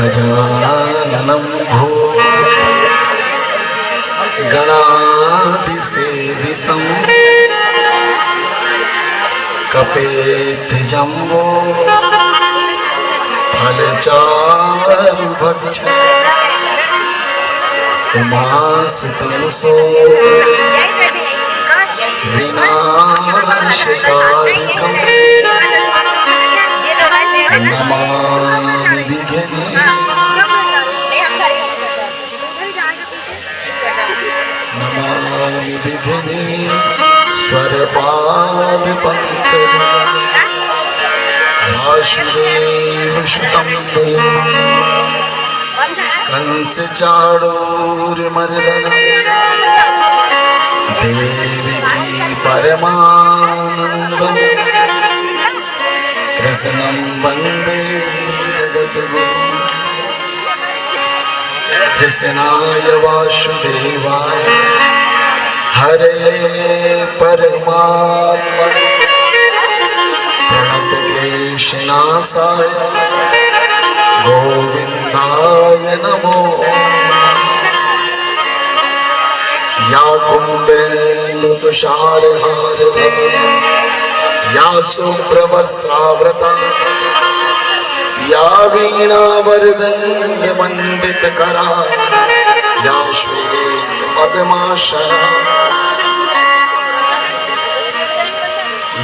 गजाननं गणाधिसेवितं कपेध्यजम्बो फलचारुभक्षं उमासुतं विनाशकारिकं नमामि विघ्ने नमामि विघ्नेश्वरपादपङ्कजं वासुदेवसुतं देवं कंसचाणूरमर्दनं देवकी परमानन्दं कृष्णं वन्दे जगद्गुरुं कृष्णाय वासुदेवाय हरे परमात्मने प्रणतक्लेशनाशाय गोविन्दाय नमो या कुन्देन्दुतुषारहारधवला या शुभ्रवस्त्रावृता या वीणावरदण्डमण्डितकरा या श्वेतपद्मासना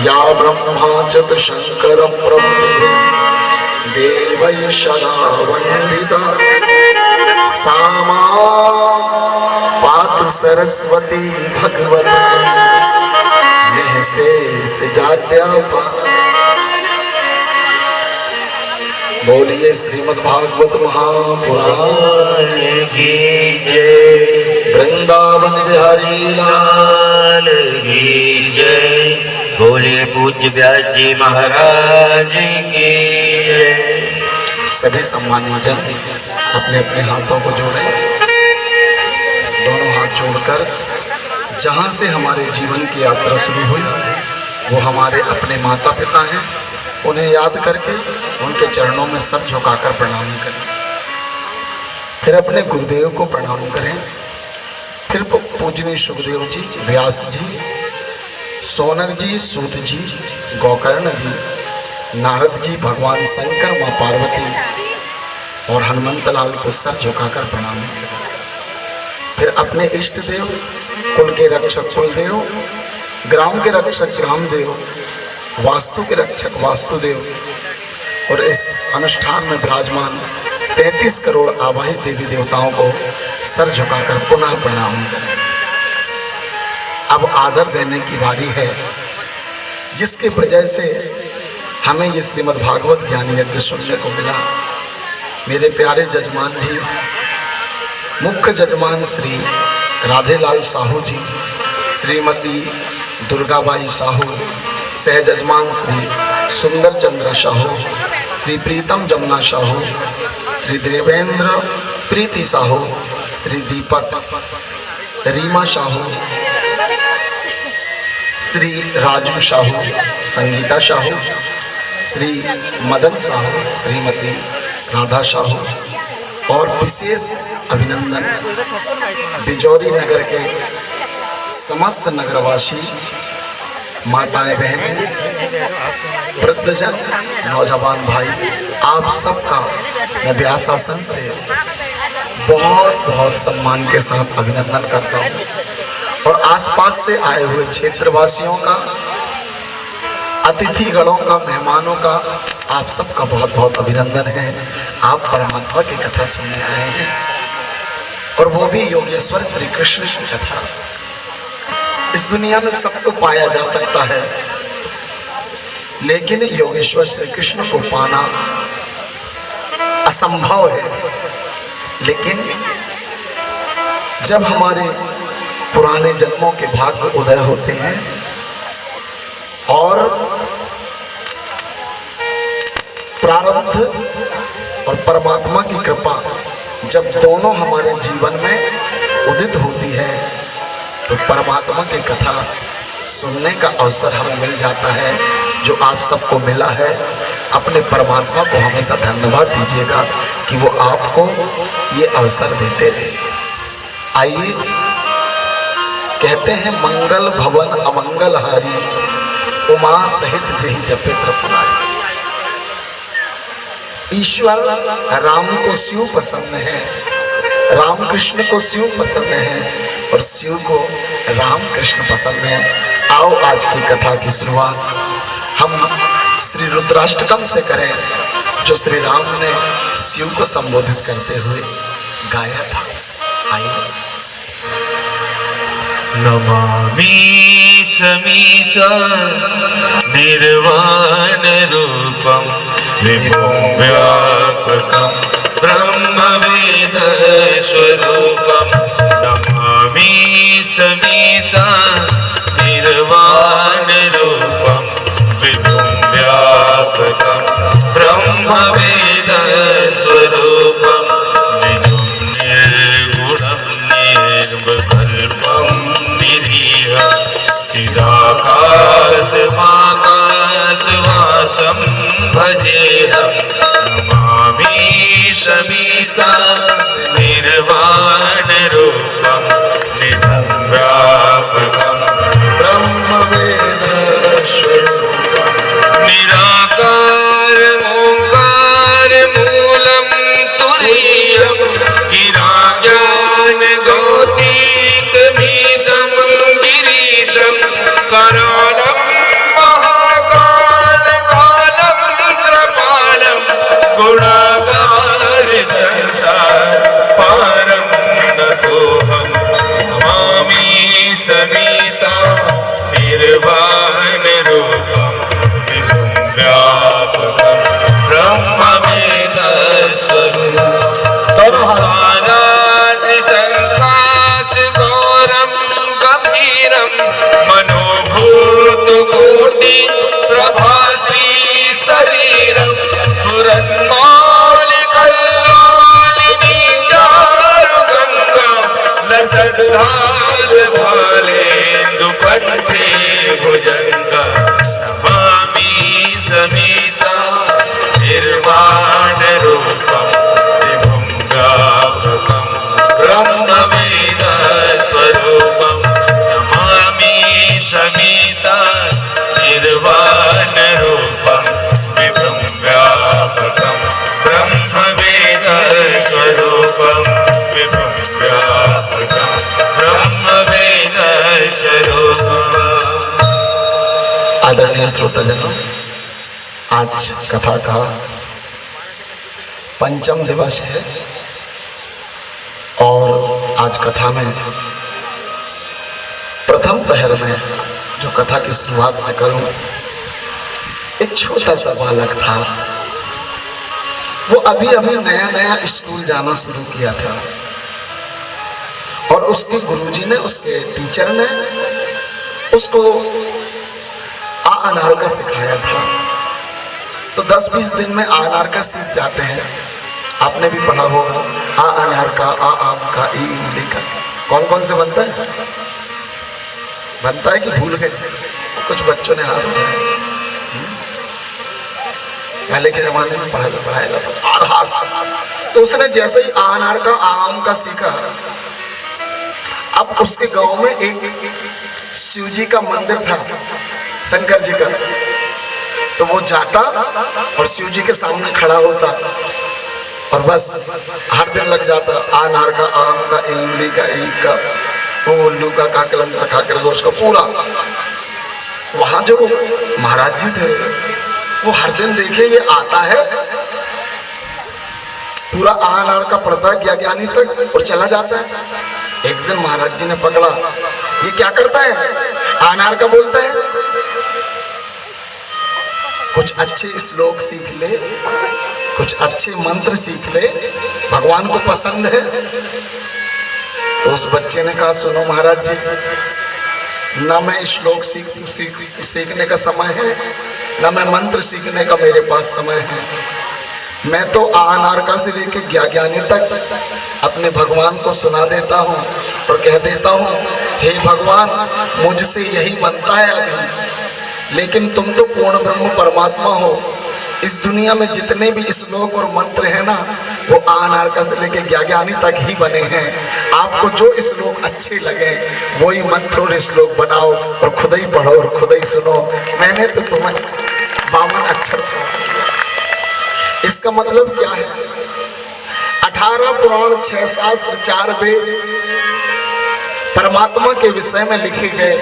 या ब्रह्मा चतुशङ्कर प्रभु देवैः सदा वन्दिता सा मां पातु सरस्वती भगवती निःशेष जाड्यापा। बोलिए श्रीमद् भागवत महापुराण की जय, वृंदावन बिहारी लाल की जय। बोलिए पूज्य व्यास जी महाराज की जय। सभी सम्मानित जन अपने अपने हाथों को जोड़े, दोनों हाथ जोड़कर जहाँ से हमारे जीवन की यात्रा शुरू हुई वो हमारे अपने माता पिता हैं, उन्हें याद करके उनके चरणों में सर झुकाकर प्रणाम करें। फिर अपने गुरुदेव को प्रणाम करें। फिर पूजनीय सुखदेव जी, व्यास जी, सोनक जी, सूत जी, गोकर्ण जी, नारद जी, भगवान शंकर, माँ पार्वती और हनुमंत लाल को सर झुकाकर प्रणाम करें। फिर अपने इष्ट देव, कुल के रक्षक कुलदेव, ग्राम के रक्षक ग्रामदेव, वास्तु के रक्षक वास्तुदेव और इस अनुष्ठान में विराजमान 33 करोड़ आवाहित देवी देवताओं को सर झुकाकर पुनः प्रणाम करें। अब आदर देने की बारी है, जिसके वजह से हमें ये श्रीमद् भागवत ज्ञान यज्ञ सुनने को मिला। मेरे प्यारे जजमान जी, मुख्य जजमान श्री राधेलाल साहू जी, श्रीमती दुर्गाबाई साहू, सह जजमान श्री सुंदर चंद्र साहू, श्री प्रीतम जमुना साहू, श्री देवेंद्र प्रीति साहू, श्री दीपक रीमा साहू, श्री राजू साहू, संगीता साहू, श्री मदन साहू, श्रीमती राधा साहू और विशेष अभिनंदन बिजौरी नगर के समस्त नगरवासी, माताएं बहनें, वृद्धजन, नौजवान भाई, आप सबका मैं व्यासासन से बहुत बहुत सम्मान के साथ अभिनंदन करता हूँ और आसपास से आए हुए क्षेत्रवासियों का, अतिथिगणों का, मेहमानों का आप सबका बहुत बहुत अभिनंदन है। आप परमात्मा की कथा सुनने आए हैं और वो भी योगेश्वर श्री कृष्ण की कथा। इस दुनिया में सबको पाया जा सकता है, लेकिन योगेश्वर श्री कृष्ण को पाना असंभव है। लेकिन जब हमारे पुराने जन्मों के भाग्य उदय होते हैं और प्रारब्ध और परमात्मा की कृपा जब दोनों हमारे जीवन में उदित होती है, तो परमात्मा की कथा सुनने का अवसर हमें मिल जाता है, जो आप सबको मिला है, अपने परमात्मा को हमेशा धन्यवाद दीजिएगा कि वो आपको ये अवसर देते रहे। आइए, कहते हैं मंगल भवन अमंगल हारी, उमा सहित जही जपे त्रिपुरारी। ईश्वर राम को शिव पसंद है, राम कृष्ण को शिव पसंद है और शिव को राम कृष्ण पसंद है। आओ आज की कथा की शुरुआत हम श्री रुद्राष्टकम से करें, जो श्री राम ने शिव को संबोधित करते हुए गाया था। आइए। नमामि समीसा निर्वाण रूपम विभुं व्यापकं ब्रह्मवेद स्वरूपम। नमामि समीसा निर्वाण रूपम विभुं व्यापकं ब्रह्मवेद स्वरूपम। निजं निर्गुणं निर्विकल्पं निरीहं चिदाकाशमाकाशवासं भजेऽहं। नमामि समीसा निर्वाण रूपं निजं व्यापकं ब्रह्मवेद स्वरूपम। निराकार ओंकार मूलं तुरीयं गिराज्ञान गौतीतमीशं गिरीशं करालं महाकाल कालं कृपालं गुणागार संसार पारं नतोऽहं। नमामि समीसा निर्वाण रूपं विभुं व्यापकं ब्रह्मवेद स्वरूपं। सर्वहाराद्रिसङ्काश गौरं गम्भीरं मनोभूतकोटि प्रभाश्री शरीरं पुरन्मौलिकल्लोलिनी चारुगङ्गा लसद्हाल भालेन्दुकण्ठे भुजङ्गा। नमामि समीसा निर्वाण रूपं विभुं व्यापकं ब्रह्मवेद स्वरूपं। नमामि समीसा निर्वाण रूपं विभुं व्यापकं ब्रह्मवेद स्वरूपं विभुं व्यापकं ब्रह्मवेद स्वरूपम्। आदरणीय श्रोताजनों, आज कथा का पंचम दिवस है और आज कथा में प्रथम पहर में जो कथा की शुरुआत में करूं, एक छोटा सा बालक था। वो अभी अभी नया नया स्कूल जाना शुरू किया था और उसके गुरुजी ने, उसके टीचर ने उसको आ अनार का सिखाया था। तो 10-20 दिन में आ अनार का सीख जाते हैं। आपने भी पढ़ा होगा, आ अनार का, आ आम का, ई इमली का। कौन कौन से बनता है? बनता है कि भूल गए? कुछ बच्चों ने हाथ उठाया। पहले के जमाने में पढ़ाएगा तो उसने जैसे ही आ अनार का, आम का सीखा, अब उसके गांव में एक शिव जी का मंदिर था, शंकर जी का। तो वो जाता और शिव जी के सामने खड़ा होता और बस हर दिन लग जाता। आ अनार का, आम का, इमली का, ईख का, उल्लू का, काकलम का, खाकर गोश्त का, पूरा। वहां जो महाराज जी थे वो हर दिन देखे ये आता है, पूरा आ अनार का पढ़ता है ज्ञानी तक और चला जाता है। एक दिन महाराज जी ने पकड़ा, ये क्या करता है? आ अनार का बोलता है। कुछ अच्छे श्लोक सीख ले, कुछ अच्छे मंत्र सीख ले, भगवान को पसंद है। तो उस बच्चे ने कहा, सुनो महाराज जी, ना मैं श्लोक सीखने का समय है, ना मैं मंत्र सीखने का मेरे पास समय है। मैं तो आ अनारका से लेके ज्ञानी तक अपने भगवान को सुना देता हूँ और कह देता हूँ, हे भगवान, मुझसे यही बनता है अभी। लेकिन तुम तो पूर्ण ब्रह्म परमात्मा हो। इस दुनिया में जितने भी श्लोक और मंत्र हैं ना, वो आनारका से लेके ज्ञानी तक ही बने हैं। आपको जो श्लोक अच्छे लगे वही मंत्र और श्लोक बनाओ और खुद ही पढ़ो और खुद ही सुनो। मैंने तो तुम्हें 52 अक्षर सुना दिया। इसका मतलब क्या है? 18 पुराण, 6 शास्त्र, 4 वेद परमात्मा के विषय में लिखे गए।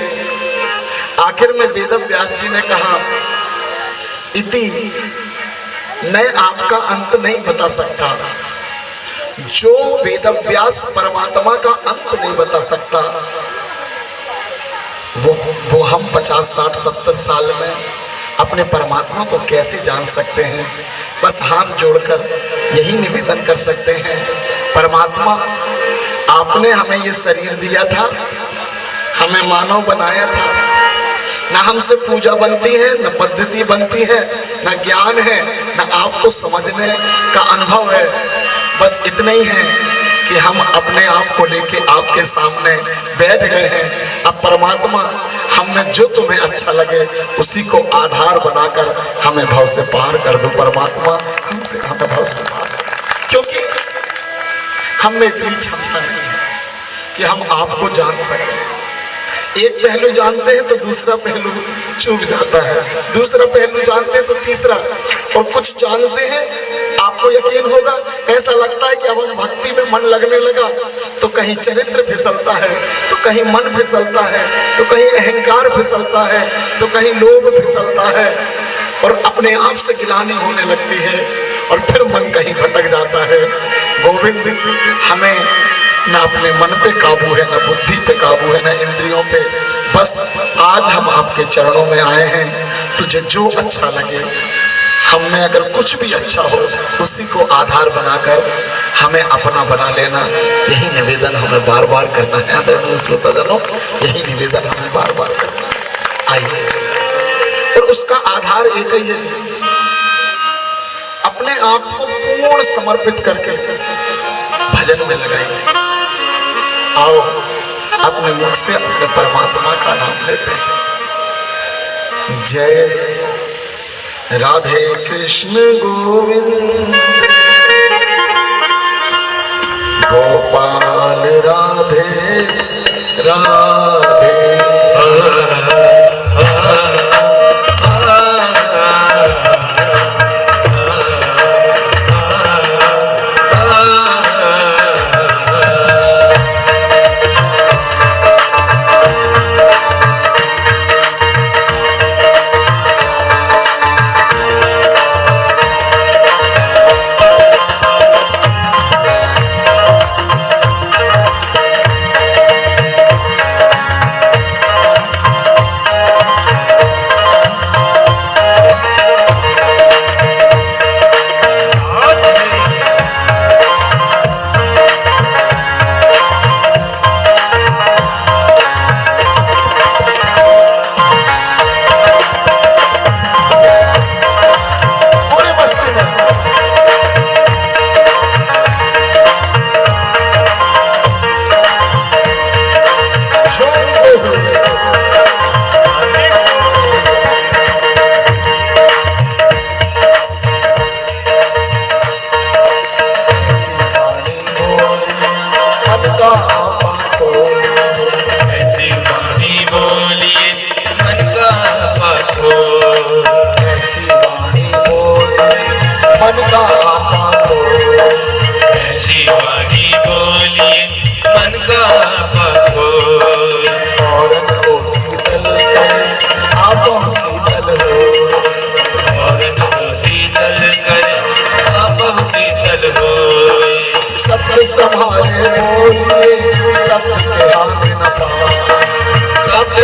आखिर में वेद व्यास जी ने कहा, इति, मैं आपका अंत नहीं बता सकता। जो वेद व्यास परमात्मा का अंत नहीं बता सकता, वो हम 50, 60, 70 साल में अपने परमात्मा को कैसे जान सकते हैं? बस हाथ जोड़कर यही निवेदन कर सकते हैं, परमात्मा आपने हमें ये शरीर दिया था, हमें मानव बनाया था। ना हमसे पूजा बनती है, न पद्धति बनती है, न ज्ञान है, न आपको समझने का अनुभव है। बस इतना ही है कि हम अपने आप को लेके आपके सामने बैठ गए हैं। अब परमात्मा, हमें जो तुम्हें अच्छा लगे उसी को आधार बनाकर हमें भव से पार कर दो। परमात्मा हमें भव से पार, क्योंकि हम में इतनी क्षमता नहीं है कि हम आपको जान सकें। एक पहलू जानते हैं तो दूसरा पहलू चूक जाता है, दूसरा पहलू जानते हैं तो तीसरा, और कुछ जानते हैं आपको यकीन होगा, ऐसा लगता है कि अब हम भक्ति में मन लगने लगा तो कहीं चरित्र फिसलता है, तो कहीं मन फिसलता है, तो कहीं अहंकार फिसलता है, तो कहीं लोभ फिसलता है, और अपने आप से गिलानी होने लगती है, और फिर मन कहीं भटक जाता है। गोविंद, हमें ना अपने मन पे काबू है, ना बुद्धि पे काबू है, ना इंद्रियों पे। बस आज हम आपके चरणों में आए हैं। तुझे जो अच्छा लगे, हम में अगर कुछ भी अच्छा हो, उसी को आधार बनाकर हमें अपना बना लेना। यही निवेदन हमें बार बार करना है आदरणीय श्रोताजनों, यही निवेदन हमें बार बार करना है। आइए, और उसका आधार एक ही है जी, अपने आप को पूर्ण समर्पित करके भजन में लगाइए। आओ, अपने मुख से अपने परमात्मा का नाम लेते हैं। जय राधे कृष्ण गोविंद गोपाल राधे राधे।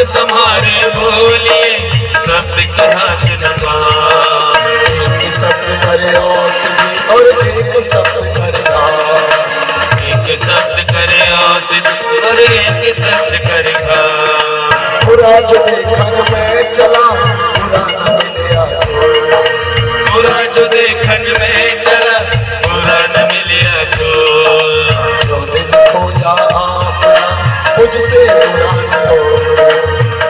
संभारे बोलिए, शब्द के हाथ न पाए। एक शब्द करे औषधि और एक शब्द करे घाव। एक शब्द करे औषधि और एक शब्द करे घाव। बुरा जो देखन में चला बुरा न मिलिया, बुरा जो देखन में चला बुरा न मिलिया। जो दिन खोजा आपना मुझसे बुरा न हो,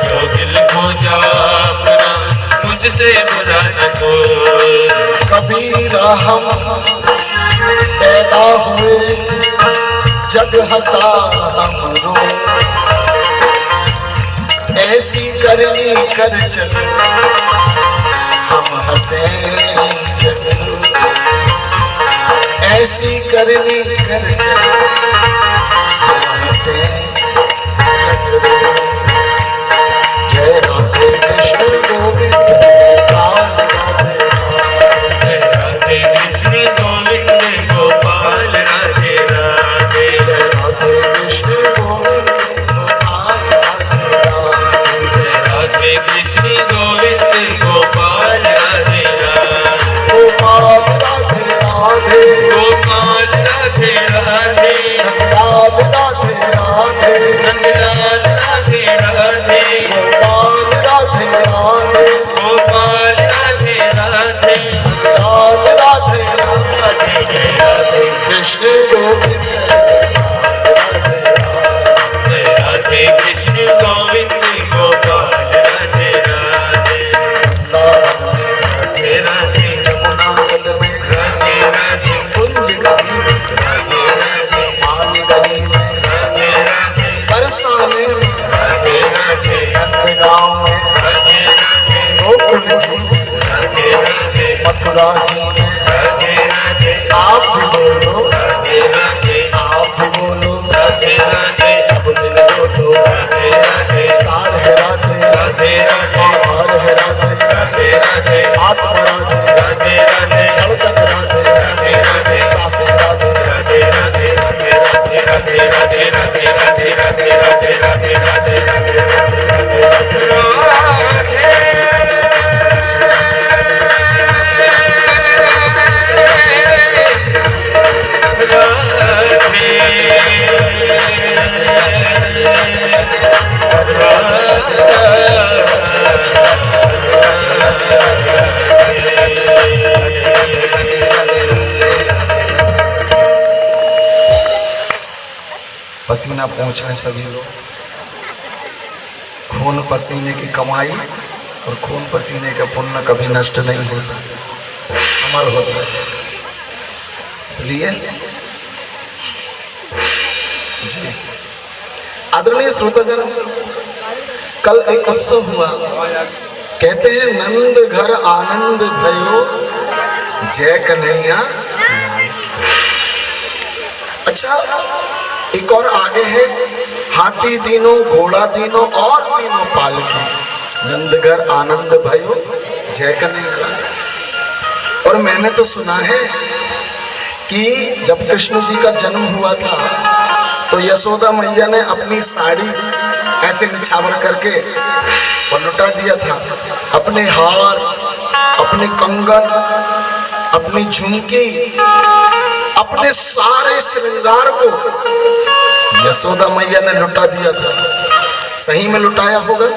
जो दिल खोजा अपना कबीरा हम पैदा हुए, जग हंसा हम रो, ऐसी करनी कर चलो, हम हंसे जग रो, ऐसी करनी कर चलो, हम हंसे जग रो। जय राधे कृष्ण गोविंद राम राधे राधे कृष्ण गोविंद गोपाल राधे राधे। जय राधे कृष्ण गोविंद गोपाल राधे राधे। राधे कृष्ण गोविंद गोपाल राधे राधे। गोपाल राधे राधे गोपाल राधे राधे। लाल राधे राधे नंदलाल राधे राधे। गोपाल राधे राधे गोपाल राधे राधे। लाल राधे राधे। राधे जय राधे। कृष्ण गोविंद जय राधे कृष्ण गोविंद गोपाल राधे राधे। राधे राधे। जमुना तट में राधे राधे। कुंज गली में राधे राधे। मान गली में राधे राधे। बरसाने में राधे राधे। नंदगांव में राधे राधे। गोकुल जी में राधे राधे। मथुरा जी में राधे राधे। आप भी बोलो, राधे राधे। आप भी बोलो, राधे राधे। सब मिल बोलो, राधे राधे। सार है राधे राधे राधे। और है राधे राधे राधे। आत्मा राधे राधे राधे। धड़कन राधे राधे राधे। सांसें राधे राधे राधे। राधे राधे। राधे राधे। राधे राधे। राधे राधे। राधे राधे। राधे राधे। पसीना पहुँच रहे सभी लोग। खून पसीने की कमाई और खून पसीने का पुण्य कभी नष्ट नहीं होता, अमर होता है। इसलिए जी आदरणीय श्रोतागण, कल एक उत्सव हुआ। कहते हैं नंद घर आनंद भयो, जय कन्हैया। अच्छा, एक और आगे है, हाथी दीनों घोड़ा दीनों और तीनों पालकी, नंद घर आनंद भयो, जय कन्हैया। और मैंने तो सुना है कि जब कृष्ण जी का जन्म हुआ था तो यशोदा मैया ने अपनी साड़ी ऐसे निछावर करके और लुटा दिया था। अपने हार, अपने कंगन, अपनी झुमकी, अपने सारे श्रृंगार को यशोदा मैया ने लुटा दिया था। सही में लुटाया होगा?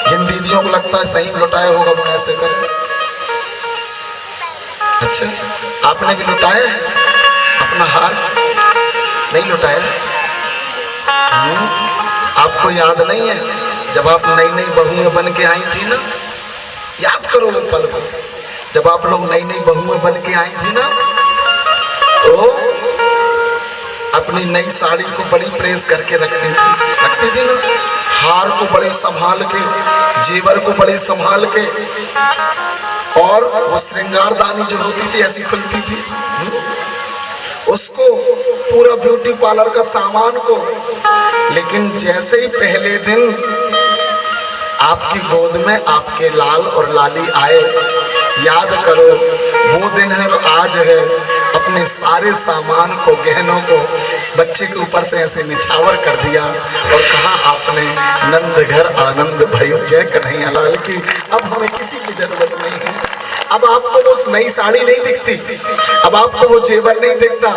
जिन दीदियों को लगता है सही में लुटाया होगा वो ऐसे कर। अच्छा, आपने भी लुटाया है अपना हार? नहीं लुटाया? आपको याद नहीं है जब आप नई नई बहुएं बन के आई थी ना? याद करो वो पल को, जब आप लोग नई नई बहुएं बन के आई थी ना, तो अपनी नई साड़ी को बड़ी प्रेस करके रखती थी ना, हार को बड़े संभाल के, जेवर को बड़े संभाल के, और वो श्रृंगारदानी जो होती थी ऐसी खुलती थी, उसको पूरा ब्यूटी पार्लर का सामान को। लेकिन जैसे ही पहले दिन आपकी गोद में आपके लाल और लाली आए, याद करो वो दिन है और आज है, अपने सारे सामान को, गहनों को बच्चे के ऊपर से ऐसे निछावर कर दिया और कहा आपने नंद घर आनंद भयो, जय कन्हैया लाल की। अब हमें किसी की जरूरत नहीं है। अब आपको वो नई साड़ी नहीं दिखती, अब आपको वो जेवर नहीं दिखता।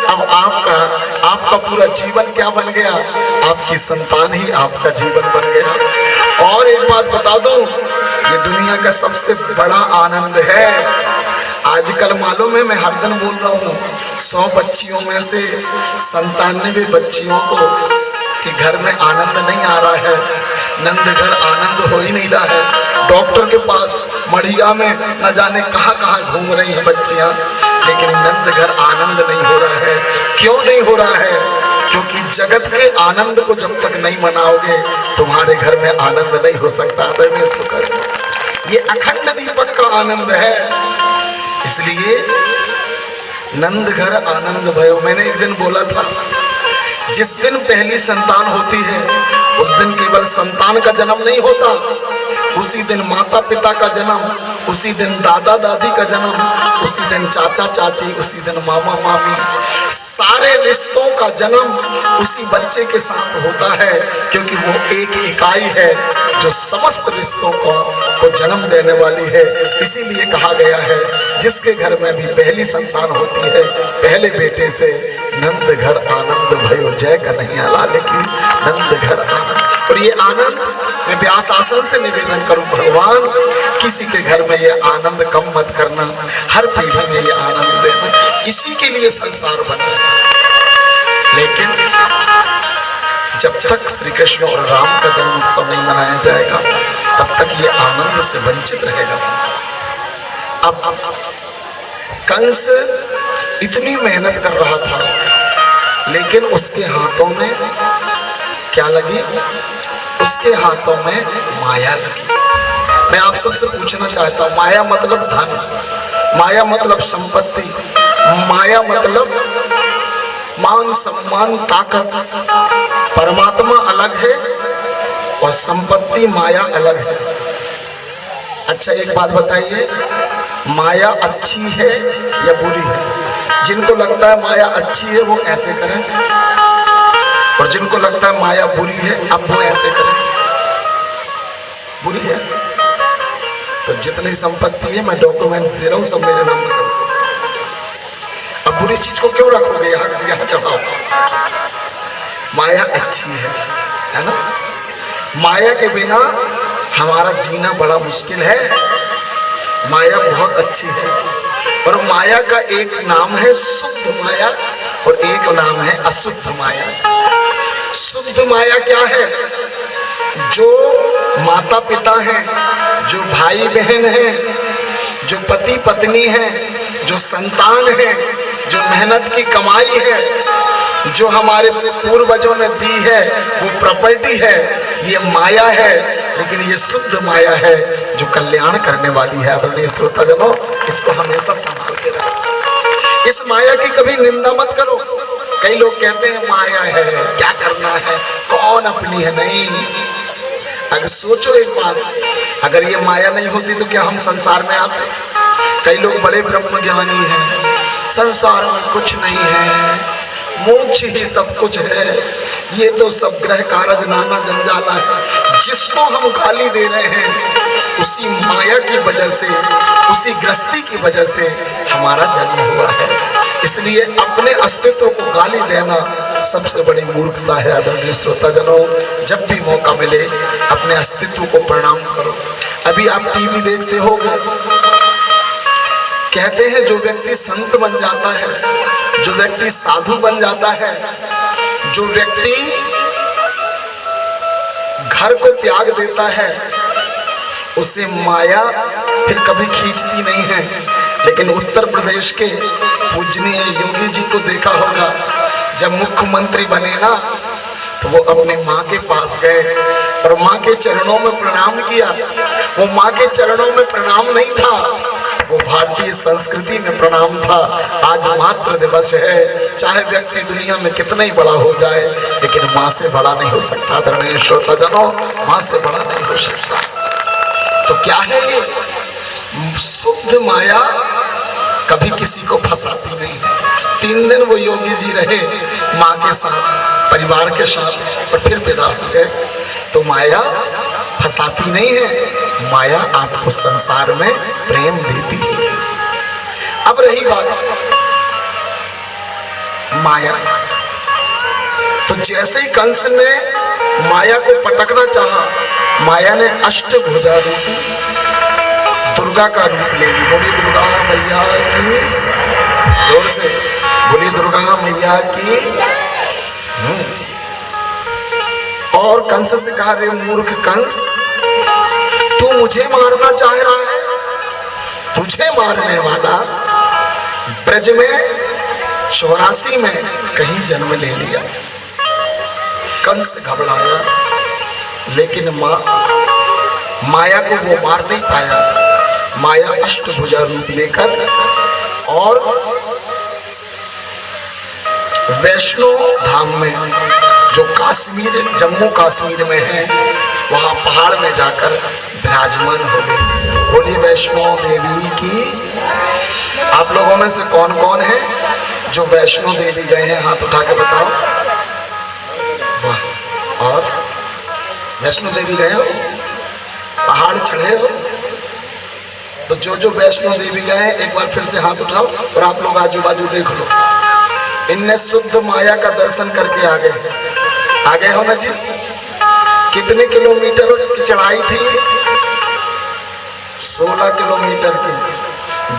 अब आपका पूरा जीवन क्या बन गया? आपकी संतान ही आपका जीवन बन गया। और एक बात बता दूं, ये दुनिया का सबसे बड़ा आनंद है। आजकल मालूम है, मैं हर दिन बोल रहा हूँ, 100 बच्चियों में से 97 बच्चियों को कि घर में आनंद नहीं आ रहा है, नंद घर आनंद हो ही नहीं रहा है। डॉक्टर के पास मढ़िया में न जाने कहाँ कहाँ घूम रही हैं बच्चियां, लेकिन नंद घर आनंद नहीं हो रहा है। क्यों नहीं हो रहा है? क्योंकि जगत के आनंद को जब तक नहीं मनाओगे तुम्हारे घर में आनंद नहीं हो सकता। आदरणीय सुखद, ये अखंड दीपक का आनंद है। इसलिए नंद घर आनंद भयो। मैंने एक दिन बोला था, जिस दिन पहली संतान होती है उस दिन केवल संतान का जन्म नहीं होता, उसी दिन माता पिता का जन्म, उसी दिन दादा दादी का जन्म, उसी दिन चाचा चाची, उसी दिन मामा मामी, सारे रिश्तों का जन्म उसी बच्चे के साथ होता है। क्योंकि वो एक इकाई है जो समस्त रिश्तों को जन्म देने वाली है। इसीलिए कहा गया है जिसके घर में भी पहली संतान होती है, पहले बेटे से नंद घर आनंद भयो, जय कन्हैया लाल की, नंद घर आनंद। और ये आनंद मैं व्यास आसन से निवेदन करूं, भगवान किसी के घर में ये आनंद कम मत करना, हर पीढ़ी में ये आनंद देना। इसी के लिए संसार बना है। लेकिन जब तक श्री कृष्ण और राम का जन्म उत्सव नहीं मनाया जाएगा तब तक ये आनंद से वंचित रहेगा संसार। अब कंस इतनी मेहनत कर रहा था, लेकिन उसके हाथों में क्या लगी? उसके हाथों में माया लगी। मैं आप सबसे पूछना चाहता हूं, माया मतलब धन, माया मतलब संपत्ति, माया मतलब मान सम्मान ताकत। परमात्मा अलग है और संपत्ति माया अलग है। अच्छा एक बात बताइए, माया अच्छी है या बुरी है? जिनको लगता है माया अच्छी है वो ऐसे करें, और जिनको लगता है माया बुरी है अब वो ऐसे करें। बुरी है तो जितनी संपत्ति है मैं डॉक्यूमेंट दे रहा हूं, सब मेरे नाम में करो। अब बुरी चीज को क्यों रखोगे यहाँ चढ़ाओ? माया अच्छी है ना? माया के बिना हमारा जीना बड़ा मुश्किल है। माया बहुत अच्छी है, और माया का एक नाम है शुद्ध माया और एक नाम है अशुद्ध माया। शुद्ध माया क्या है? जो माता पिता हैं, जो भाई बहन हैं, जो पति पत्नी हैं, जो संतान है, जो मेहनत की कमाई है, जो हमारे पूर्वजों ने दी है, वो प्रॉपर्टी है, ये माया है। लेकिन ये शुद्ध माया है जो कल्याण करने वाली है। आदरणीय श्रोताजनों, इसको हमेशा संभाल के रखो। इस माया की कभी निंदा मत करो। कई लोग कहते हैं माया है, क्या करना है, कौन अपनी है? नहीं, अगर सोचो एक बात, अगर ये माया नहीं होती तो क्या हम संसार में आते? कई लोग बड़े ब्रह्म ज्ञानी हैं, संसार में कुछ नहीं है, मोक्ष ही सब कुछ है, ये तो सब ग्रह कारज नाना जंजाला है। जिसको हम गाली दे रहे हैं उसी माया की वजह से, उसी गृहस्थी की वजह से हमारा जन्म हुआ है। इसलिए अपने अस्तित्व को गाली देना सबसे बड़ी मूर्खता है। आदरणीय श्रोताजनों, जब भी मौका मिले अपने अस्तित्व को प्रणाम करो। अभी आप टीवी देखते हो, कहते हैं जो व्यक्ति संत बन जाता है, जो व्यक्ति साधु बन जाता है, जो व्यक्ति घर को त्याग देता है, उसे माया फिर कभी खींचती नहीं है। लेकिन उत्तर प्रदेश के पूजनीय योगी जी को देखा होगा, जब मुख्यमंत्री बने ना तो वो अपने माँ के पास गए और माँ के चरणों में प्रणाम किया। वो माँ के चरणों में प्रणाम नहीं था, वो भारतीय संस्कृति में प्रणाम था। आज मातृ दिवस है, चाहे व्यक्ति दुनिया में कितना ही बड़ा हो जाए लेकिन माँ से बड़ा नहीं हो सकता। आदरणीय श्रोताजनों, माँ से बड़ा नहीं हो सकता। तो क्या है ये? शुद्ध माया कभी किसी को फंसाती नहीं। 3 दिन वो योगी जी रहे माँ के साथ, परिवार के साथ, और फिर विदा हो गए। तो माया फंसाती नहीं है, माया आपको संसार में प्रेम देती है। अब रही बात माया, तो जैसे ही कंस ने माया को पटकना चाहा, माया ने अष्टभुजा रूपी दुर्गा का रूप ले ली। बोली दुर्गा मैया की, जोर से बोली दुर्गा मैया की। और कंस से कहा, रे मूर्ख कंस, तू तू मुझे मारना चाह रहा है? तुझे मारने वाला ब्रज में 84 में कहीं जन्म ले लिया। कंस घबराया, लेकिन माया को वो मार नहीं पाया। माया अष्टभुजा रूप लेकर और वैष्णो धाम में, जो कश्मीर जम्मू कश्मीर में है, वहां पहाड़ में जाकर विराजमान हो गई। बोलिए वैष्णो देवी की। आप लोगों में से कौन कौन है जो वैष्णो देवी गए हैं? हाथ उठा के बताओ। वाह। और वैष्णो देवी गए हो, पहाड़ चढ़े हो? तो जो वैष्णो देवी गए एक बार फिर से हाथ उठाओ। और आप लोग आजू बाजू देख लो, इनने शुद्ध माया का दर्शन करके आ गए हो ना जी। कितने किलोमीटर की चढ़ाई थी? 16 किलोमीटर की।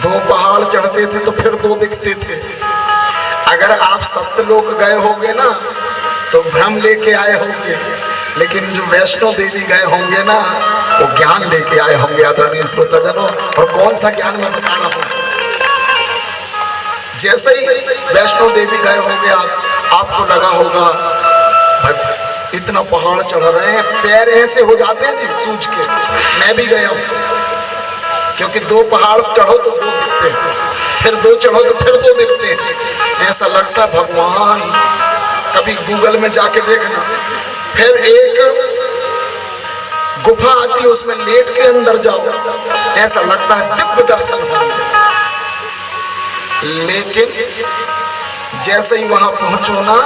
2 पहाड़ चढ़ते थे तो फिर 2 दिखते थे। अगर आप सप्तलोक गए होंगे ना तो भ्रम लेके आए होंगे, लेकिन जो वैष्णो देवी गए होंगे ना, वो ज्ञान लेके आए होंगे आदरणीय श्रोताजनों। और कौन सा ज्ञान मैं बता रहा हूं? जैसे ही वैष्णो देवी गए होंगे आपको लगा होगा भाई इतना पहाड़ चढ़ रहे हैं, पैर ऐसे हो जाते हैं जी सूझ के। मैं भी गया हूं, क्योंकि 2 पहाड़ चढ़ो तो 2 दिखते हैं, फिर 2 चढ़ो तो फिर 2 दिखते हैं। ऐसा लगता है भगवान, कभी गूगल में जाके देखना। फिर एक गुफा आती है, उसमें लेट के अंदर जाओ, ऐसा लगता है दिव्य दर्शन होंगे। लेकिन जैसे ही वहां पहुंचो ना,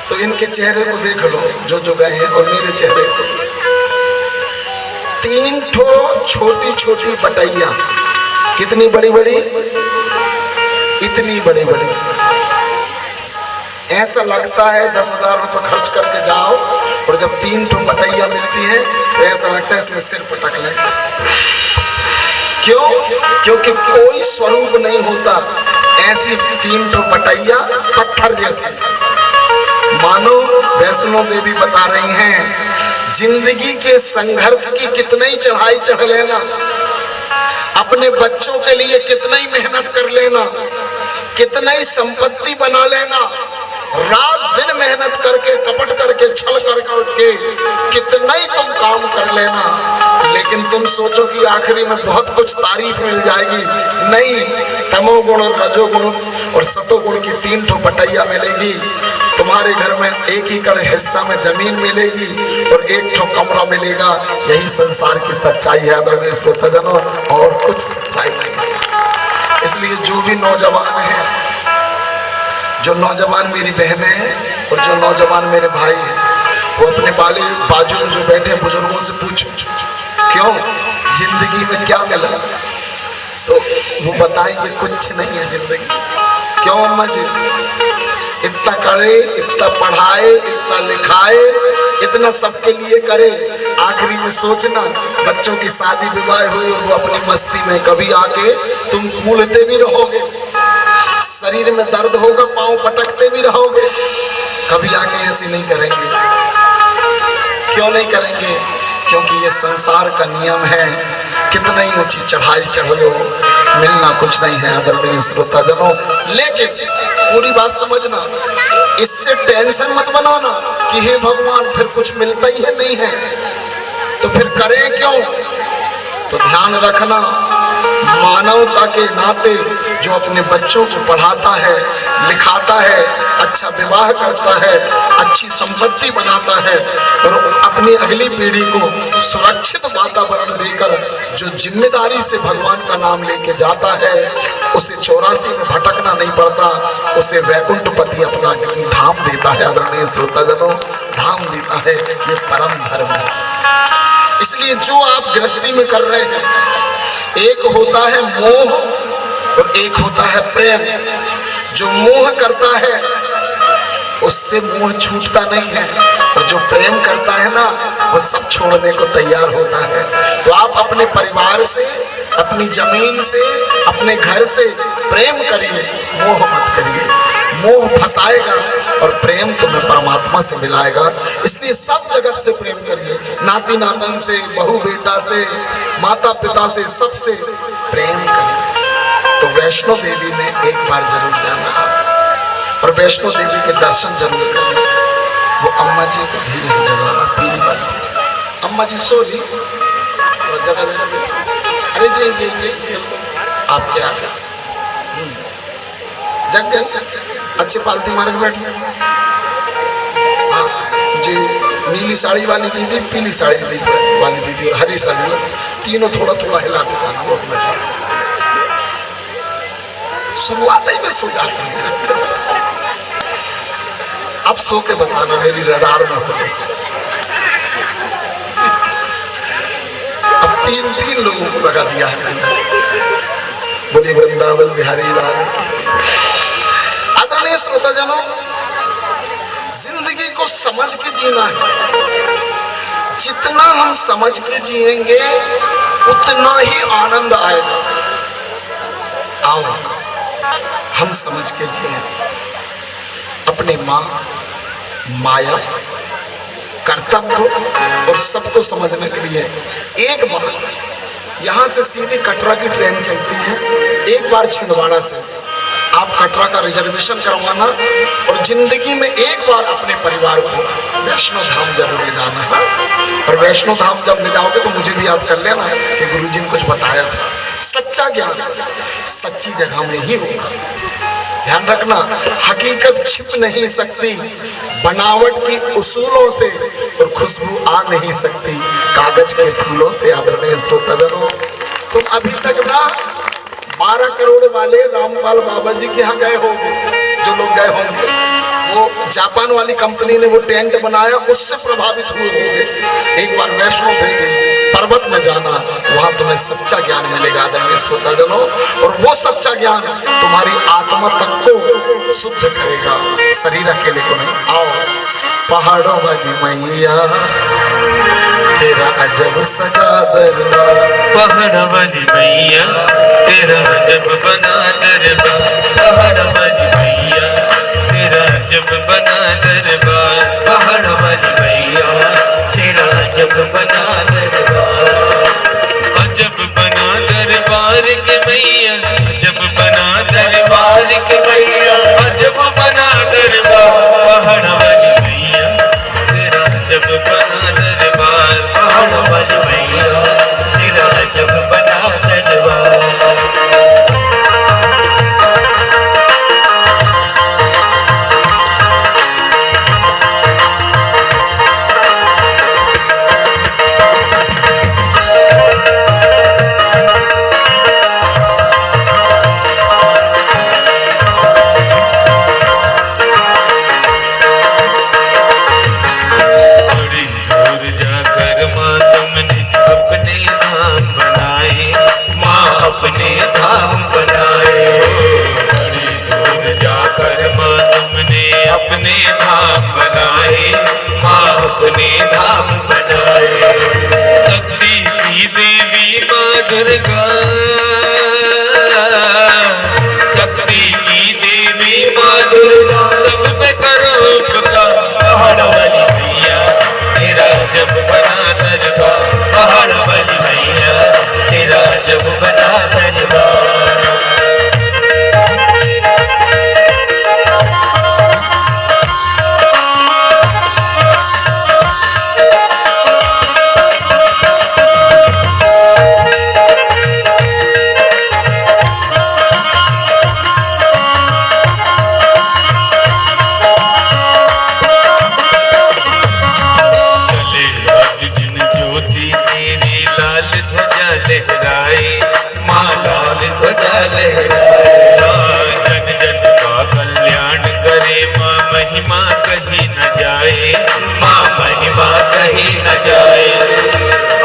तो इनके चेहरे को देख लो जो गए हैं, और मेरे चेहरे को। 3 ठो छोटी छोटी बटैया, कितनी बड़ी बड़ी? इतनी बड़ी बड़ी। ऐसा लगता है 10,000 रुपये खर्च करके जाओ, और जब 3 ठो बटैया मिलती है तो ऐसा लगता है इसमें सिर पटक लेंगे। क्यों? क्योंकि कोई स्वरूप नहीं होता। ऐसी 3 ठो बटैया पत्थर जैसी। मानो वैष्णो देवी बता रही हैं, जिंदगी के संघर्ष की कितना ही चढ़ाई चढ़ लेना, अपने बच्चों के लिए कितना ही मेहनत कर लेना, कितना ही संपत्ति बना लेना, रात दिन मेहनत करके, कपट करके, छल करके कितना ही तुम काम कर लेना, लेकिन तुम सोचो कि आखिरी में बहुत कुछ तारीफ मिल जाएगी। नहीं, तमोगुण और रजोगुण और सतोगुण की 3 ठो बटैया मिलेगी। तुम्हारे घर में 1 एकड़ हिस्सा में जमीन मिलेगी और 1 ठो कमरा मिलेगा। यही संसार की सच्चाई है आदरणीय श्रोताजनों, और कुछ सच्चाई नहीं है। इसलिए जो भी नौजवान है, जो नौजवान मेरी बहनें हैं और जो नौजवान मेरे भाई हैं, वो अपने बाजू में जो बैठे बुजुर्गों से पूछो क्यों जिंदगी में क्या मिला, तो वो बताएंगे कुछ नहीं है जिंदगी। क्यों अम्मा जी? इतना करे, इतना पढ़ाए, इतना लिखाए, इतना सबके लिए करे, आखिरी में सोचना बच्चों की शादी विवाह हुई और वो अपनी मस्ती में, कभी आके तुम कूदते भी रहोगे, शरीर में दर्द होगा, पांव पटकते भी रहोगे, कभी आके ऐसे नहीं करेंगे। क्यों नहीं करेंगे? क्योंकि ये संसार का नियम है। कितना ही ऊंची चढ़ाई चढ़ लो, मिलना कुछ नहीं है आदरणीय श्रोताजनों। लेकिन पूरी बात समझना, इससे टेंशन मत बनाना कि हे भगवान फिर कुछ मिलता ही है नहीं है, तो फिर करें क्यों? तो ध्यान रखना, मानवता के नाते जो अपने बच्चों को पढ़ाता है, लिखाता है, अच्छा विवाह करता है, अच्छी संपत्ति बनाता है और अपनी अगली पीढ़ी को सुरक्षित वातावरण देकर जो जिम्मेदारी से भगवान का नाम लेके जाता है, उसे 84 में भटकना नहीं पड़ता, उसे वैकुंठपति अपना धाम देता है आदरणीय श्रोताजनों, धाम देता है। ये परम धर्म है। इसलिए जो आप गृहस्थी में कर रहे हैं, एक होता है मोह और एक होता है प्रेम। जो मोह करता है उससे मोह छूटता नहीं है, और जो प्रेम करता है ना, वो सब छोड़ने को तैयार होता है। तो आप अपने परिवार से, अपनी जमीन से, अपने घर से प्रेम करिए, मोह मत करिए। मोह फंसाएगा और प्रेम तुम्हें परमात्मा से मिलाएगा। इसलिए सब जगत से प्रेम करिए, नाती नातन से, बहू बेटा से, माता पिता से, सबसे प्रेम करिए। तो वैष्णो देवी में एक बार जरूर जाना और वैष्णो देवी के दर्शन जरूर करना। वो अम्मा जी को धीरे से जगाना, पीली वाली अम्मा जी सो ली और जगह देना। अरे जी जी जी आप क्या जग गए? अच्छे पालती मार के बैठ। हाँ जी, नीली साड़ी वाली दीदी, पीली साड़ी वाली दीदी और हरी साड़ी वाली, तीनों थोड़ा थोड़ा हिलाते जाना। वो अपना शुरुआत ही में सो जाती है। अब सो के बताना मेरी रडार में हो। अब तीन तीन लोगों को लगा दिया है मैंने। बोलिए वृंदावन बिहारी लाल। आदरणीय श्रोताजनों, जिंदगी को समझ के जीना है। जितना हम समझ के जिएंगे उतना ही आनंद आएगा। आओ हम समझ के जिए, अपने माँ, माया, कर्तव्य और सबको समझने के लिए। एक बार यहाँ से सीधी कटरा की ट्रेन चलती है, एक बार छिंदवाड़ा से। आप कटरा का रिजर्वेशन करवाना और जिंदगी में एक बार अपने परिवार को वैष्णो धाम जरूर ले जाना है। और वैष्णो धाम जब ले जाओगे तो मुझे भी याद कर लेना कि गुरुजी ने कुछ बताया था। सच्चा ज्ञान सच्ची जगह में ही होगा। ध्यान रखना, हकीकत छिप नहीं सकती बनावट की उसूलों से और खुशबू आ नहीं सकती कागज के फूलों से। आदरणीय श्रोताजनों, तुम अभी तक ना 12 करोड़ वाले रामपाल बाबा जी के यहाँ गए होंगे। जो लोग गए होंगे, वो जापान वाली कंपनी ने वो टेंट बनाया, उससे प्रभावित हुए होंगे। एक बार वैष्णो देवी पर्वत में जाना, वहां तुम्हें सच्चा ज्ञान मिलेगा। आदरणीय श्रोताजनों, और वो सच्चा ज्ञान तुम्हारी आत्मा तक को शुद्ध करेगा, शरीर अकेले को नहीं। आओ पहाड़ों वाली मैया तेरा अजब सजा दरबार, पहाड़ वाली मैया तेरा अजब बना दरबार, पहाड़ वाली मैया तेरा अजब बना दरबार, पहाड़ वाली मैया तेरा अजब बना दरबार, अजब बना दरबार के मैया, अजब बना दरबार के मैया, अजब बना दरबार, पहाड़ वाली मैया तेरा अजब बना दरबार, पहाड़ वाली मैया तेरा अजब बना दरबार। अपने धाम बनाए, बड़ी दूर जाकर माँ तुमने अपने धाम बनाए, माँ अपने धाम बनाए। शक्ति की देवी माँ दुर्गा, शक्ति की देवी माँ दुर्गा, सब पे करो उपकार, पहाड़ वाली मैया तेरा जब बना दरबार, पहाड़ वाली मैया तेरा जब बना दरबार। लहराए माँ लाल ध्वजा लहराए, जन जन का कल्याण करे माँ महिमा कहीं न जाए, माँ महिमा कहीं न जाए।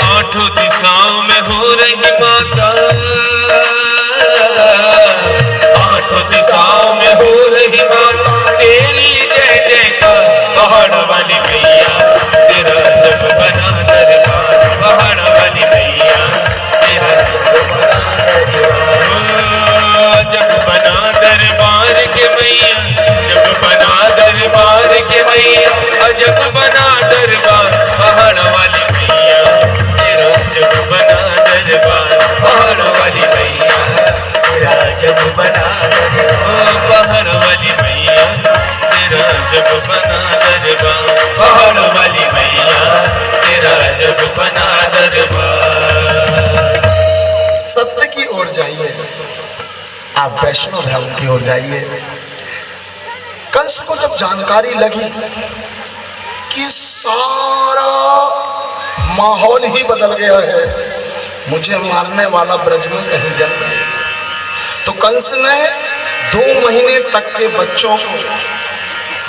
आठों दिशाओं में हो रही माता, आठों दिशाओं में हो रही माता तेरी जय जयकार, पहाड़ वाली मैया तेरा जब बना दरबार, पहाड़ वाली मैया जब बना दरबार के मैया, जब ओ पहाड़ वाली मैया तेरा जब बना दरबार, पहाड़ वाली मैया तेरा जब बना दरबार। सत्य की ओर जाइए, आप वैष्णव धर्म की ओर जाइए। कंस को जब जानकारी लगी कि सारा माहौल ही बदल गया है, मुझे मारने वाला ब्रज में कहीं जन्म ले, तो कंस ने 2 महीने तक के बच्चों को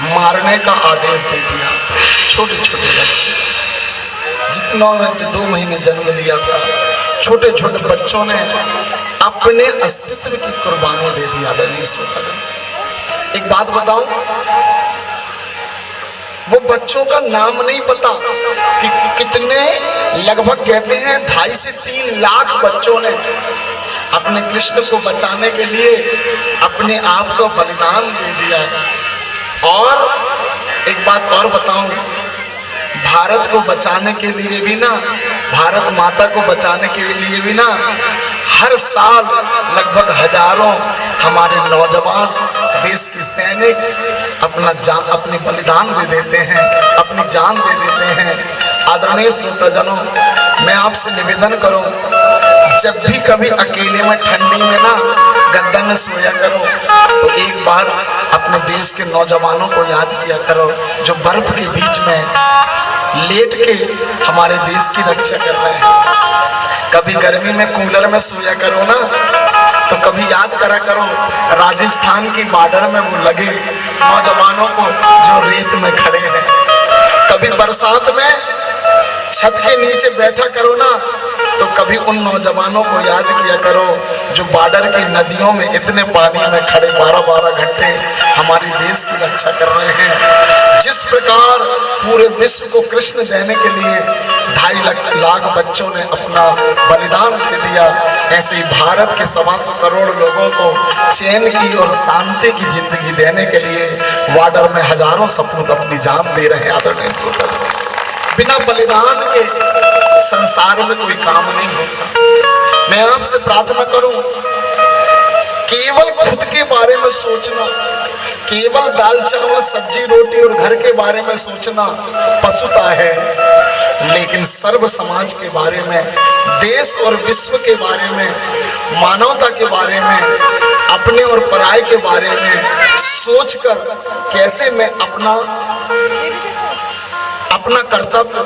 मारने का आदेश दे दिया। छोटे छोटे बच्चे, जिन्होंने 2 महीने जन्म लिया था, छोटे छोटे बच्चों ने अपने अस्तित्व की कुर्बानी दे दी। आदरणीय श्रोतागण, एक बात बताऊं, वो बच्चों का नाम नहीं पता कि कितने, लगभग कहते हैं 2.5 से 3 लाख बच्चों ने अपने कृष्ण को बचाने के लिए अपने आप को बलिदान दे दिया है। और एक बात और बताऊं, भारत को बचाने के लिए भी ना, भारत माता को बचाने के लिए भी ना, हर साल लगभग हजारों हमारे नौजवान देश के सैनिक अपनी बलिदान दे देते हैं, अपनी जान दे देते हैं। आदरणीय श्रोताजनों, मैं आपसे निवेदन करूं, जब भी कभी अकेले में ठंडी में ना गद्दा में सोया करो, तो एक बार अपने देश के नौजवानों को याद किया करो, जो बर्फ के बीच में लेट के हमारे देश की रक्षा कर रहे हैं। कभी गर्मी में कूलर में सोया करो ना, तो कभी याद करा करो राजस्थान की बॉर्डर में वो लगे नौजवानों को जो रेत में खड़े हैं। कभी बरसात में छत के नीचे बैठा करो ना, तो कभी उन नौजवानों को याद किया करो जो बॉर्डर की नदियों में इतने पानी में खड़े 12-12 घंटे हमारे देश की रक्षा कर रहे हैं। जिस प्रकार पूरे विश्व को कृष्ण देने के लिए 2.5 लाख बच्चों ने अपना बलिदान दे दिया, ऐसे ही भारत के 125 करोड़ लोगों को चैन की और शांति की जिंदगी देने के लिए बॉर्डर में हजारों सपूत अपनी जान दे रहे हैं। आदरणीय श्रोतागण, बिना बलिदान के संसार में कोई काम नहीं होता। मैं आपसे प्रार्थना करूं, केवल खुद के बारे में सोचना, केवल दाल चावल सब्जी रोटी और घर के बारे में सोचना पशुता है, लेकिन सर्व समाज के बारे में, देश और विश्व के बारे में, मानवता के बारे में, अपने और पराये के बारे में सोचकर कैसे मैं अपना कर्तव्य,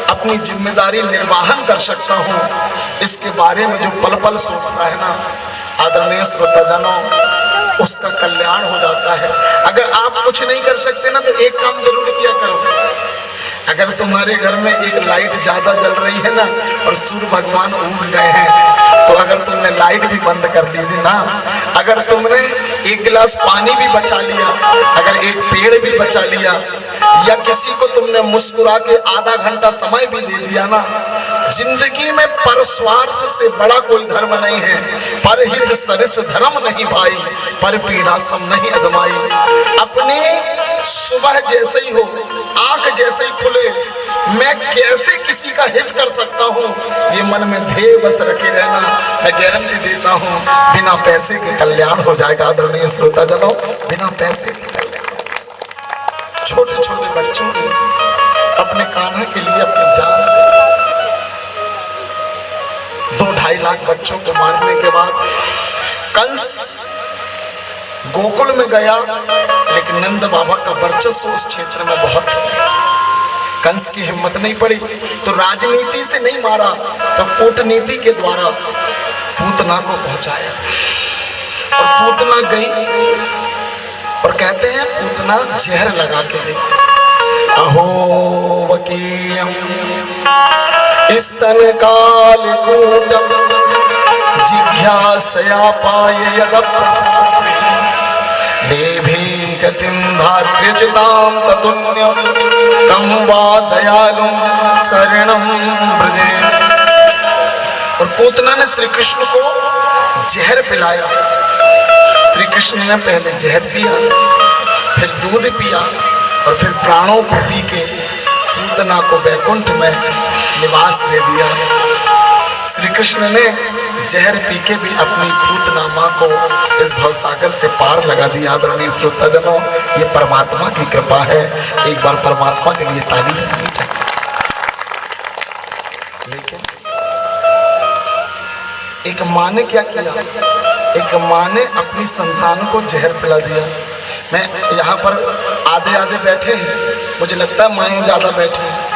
अपनी जिम्मेदारी निर्वाहन कर सकता हूँ, इसके बारे में जो पल पल सोचता है ना, आदरणीय श्रोताजनों, उसका कल्याण हो जाता है। अगर आप कुछ नहीं कर सकते ना, तो एक काम जरूर किया करो। अगर तुम्हारे घर में एक लाइट ज्यादा जल रही है ना और सूर्य भगवान उग गए हैं, तो अगर तुमने लाइट भी बंद कर ली थी ना, अगर तुमने एक गिलास पानी भी बचा लिया, अगर एक पेड़ भी बचा लिया, या किसी को तुमने मुस्कुरा के आधा घंटा समय भी दे दिया ना, जिंदगी में परस्वार्थ से बड़ा कोई धर्म नहीं है। परहित सरिस धर्म नहीं भाई, पर पीड़ा सम नहीं अदमाई। अपने सुबह जैसे ही हो, आंख जैसे ही खुले, मैं कैसे किसी का हित कर सकता हूँ, ये मन में ध्येय बस रखे रहना। मैं गारंटी देता हूँ, बिना पैसे के कल्याण हो जाएगा। आदरणीय श्रोताजनों, बिना पैसे के कल्याण। छोटे छोटे बच्चों ने अपने कान्हा के लिए अपनी जान, 2-2.5 लाख बच्चों को मारने के बाद कंस गोकुल में गया, लेकिन नंद बाबा का वर्चस्व उस क्षेत्र में बहुत था। कंस की हिम्मत नहीं पड़ी, तो राजनीति से नहीं मारा, तो कूटनीति के द्वारा पूतना को पहुंचाया। और पूतना गई, और कहते हैं पूतना जहर लगा के गई। अहो वकीयम स्तन कालकूटम जिज्ञासया पाय यदप्रसाद लेभे गतिम धात्र्यचिताम ततुन्य तम वा दयालुम शरणम ब्रजे। और पूतना ने श्री कृष्ण को जहर पिलाया। श्री कृष्ण ने पहले जहर पिया, फिर दूध पिया, और फिर प्राणों को पी के पूतना को वैकुंठ में निवास दे दिया। श्री कृष्ण ने जहर पी के भी अपनी पूतनामा को इस भवसागर से पार लगा दिया। आदरणीय श्रोताजनों, ये परमात्मा की कृपा है। एक बार परमात्मा के लिए ताली बजानी चाहिए। लेकिन एक माँ ने क्या किया? एक माँ ने अपनी संतान को जहर पिला दिया। मैं यहाँ पर आधे आधे बैठे हैं, मुझे लगता है माएँ ज्यादा बैठे हैं।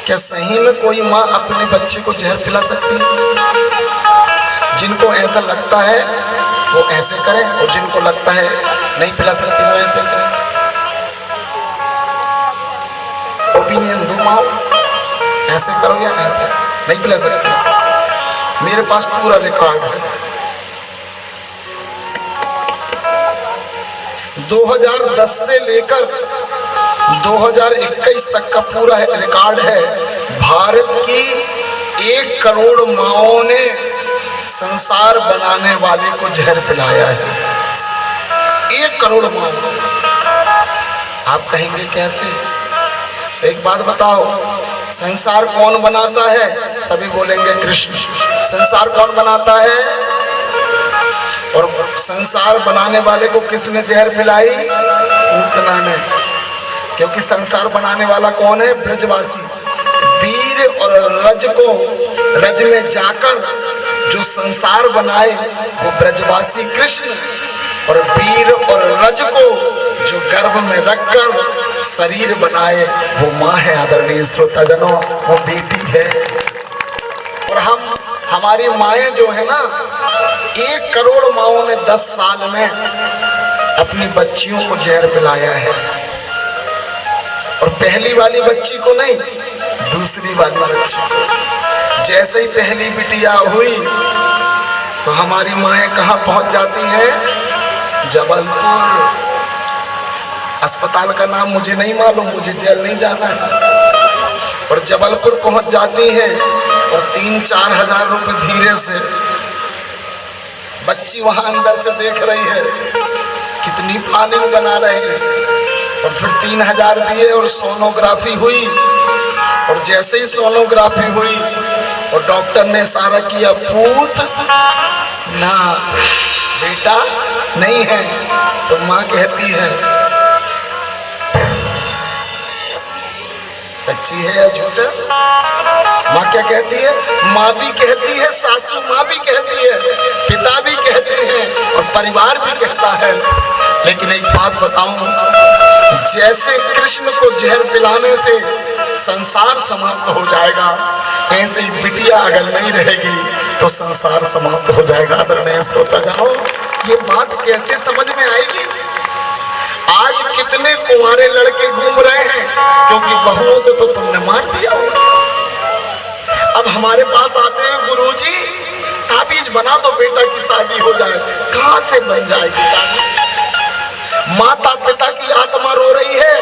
क्या सही में कोई माँ अपने बच्चे को जहर पिला सकती है? जिनको ऐसा लगता है वो ऐसे करें, और जिनको लगता है नहीं पिला सकती वो ऐसे करें। ओपिनियन दो माओ, ऐसे करो या ऐसे, नहीं पिला सकती। मेरे पास पूरा रिकॉर्ड है। 2010 से लेकर 2021 तक का पूरा रिकॉर्ड है। भारत की 1 करोड़ माओं ने संसार बनाने वाले को जहर पिलाया है। 1 करोड़ माओ। आप कहेंगे कैसे? एक बात बताओ, संसार कौन बनाता है? सभी बोलेंगे कृष्ण। संसार कौन बनाता है? और संसार बनाने वाले को किसने जहर पिलाई? पूतना ने। क्योंकि संसार बनाने वाला कौन है? ब्रजवासी। वीर और रज को, रज में जाकर जो संसार बनाए वो ब्रजवासी कृष्ण, और वीर और रज को जो गर्भ में रखकर शरीर बनाए वो माँ है। आदरणीय श्रोताजनों, वो बेटी है। और हमारी माएँ जो है ना, 1 करोड़ माओं ने 10 साल में अपनी बच्चियों को जहर पिलाया है। और पहली वाली बच्ची को नहीं, दूसरी वाली बच्ची को। जैसे ही पहली बिटिया हुई तो हमारी माएँ कहाँ पहुंच जाती हैं? जबलपुर। अस्पताल का नाम मुझे नहीं मालूम, मुझे जेल नहीं जाना है। और जबलपुर पहुंच जाती है और 3-4 हजार रुपए धीरे से बच्ची वहां अंदर से देख रही है, कितनी प्लानिंग बना रहे हैं। और फिर 3,000 दिए और सोनोग्राफी हुई। और जैसे ही सोनोग्राफी हुई और डॉक्टर ने इशारा किया, पूत ना बेटा नहीं है, तो माँ कहती है सच्ची है या झूठा? माँ क्या कहती है? माँ भी कहती है, सासू माँ भी कहती है, पिता भी कहते हैं और परिवार भी कहता है। लेकिन एक बात बताऊं, जैसे कृष्ण को जहर पिलाने से संसार समाप्त हो जाएगा, ऐसे ही बिटिया अगर नहीं रहेगी तो संसार समाप्त हो जाएगा। आदरणीय श्रोताजनों, ये बात कैसे समझ में आएगी? आज कितने कुंवारे लड़के घूम रहे हैं क्योंकि बहुओं को तो तुमने मार दिया। अब हमारे पास आते हैं, गुरुजी ताबीज बना तो बेटा की शादी हो जाए। कहां से बन जाएगी ताबीज? माता पिता की आत्मा रो रही है,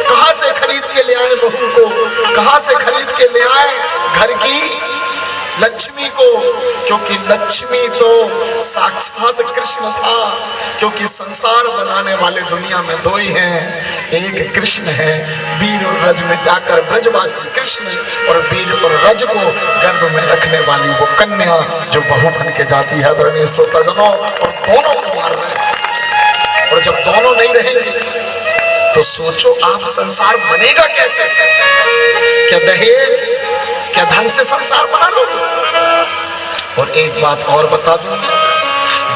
कहां से खरीद के ले आए बहू को? कहां से खरीद के ले आए घर की लक्ष्मी को? क्योंकि लक्ष्मी तो साक्षात कृष्ण था। क्योंकि संसार बनाने वाले दुनिया में 2 ही हैं, एक कृष्ण है, वीर और रज में जाकर ब्रजवासी कृष्ण, और वीर और रज को गर्भ में रखने वाली वो कन्या जो बहू बन के जाती है। आदरणीय श्रोताजनों, और दोनों को मार रहे हैं। और जब दोनों नहीं रहेंगे तो सोचो आप, संसार बनेगा कैसे? क्या दहेज, क्या धन से संसार बना लोगे? और एक बात और बता दूं,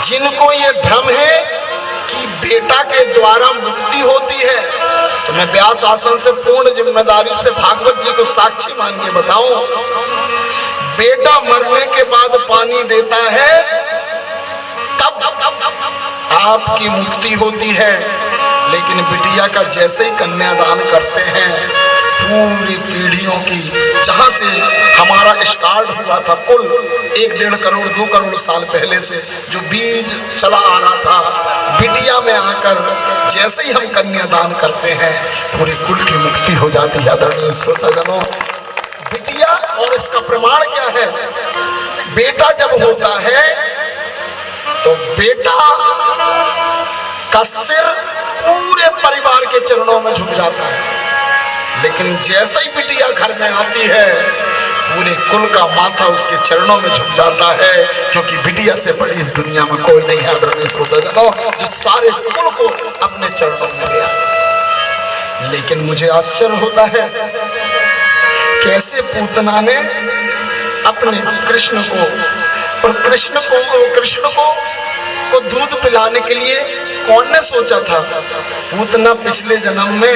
जिनको ये भ्रम है कि बेटा के द्वारा मुक्ति होती है, तो मैं व्यास आसन से पूर्ण जिम्मेदारी से भागवत जी को साक्षी मान के बताऊं, बेटा मरने के बाद पानी देता है तब आपकी मुक्ति होती है। लेकिन बिटिया का जैसे ही कन्यादान करते हैं, पूरी पीढ़ियों की, जहां से हमारा स्टार्ट हुआ था कुल 1-1.5 करोड़ 2 करोड़ साल पहले से जो बीज चला आ रहा था, बिटिया में आकर जैसे ही हम कन्यादान करते हैं पूरी कुल की मुक्ति हो जाती है। आदरणीय श्रोताजनों, बिटिया, और इसका प्रमाण क्या है? बेटा जब होता है तो बेटा का सिर पूरे परिवार के चरणों में झुक जाता है। लेकिन जैसे ही बिटिया घर में आती है पूरे कुल का माथा उसके चरणों में झुक जाता है, क्योंकि बिटिया से बड़ी इस दुनिया में कोई नहीं है आदरणीय श्रोताजनों, जो सारे कुल को अपने चरणों में ले आता। लेकिन मुझे आश्चर्य होता है कैसे पूतना ने अपने कृष्ण को और कृष्ण को दूध पिलाने के लिए कौन ने सोचा था? पूतना पिछले जन्म में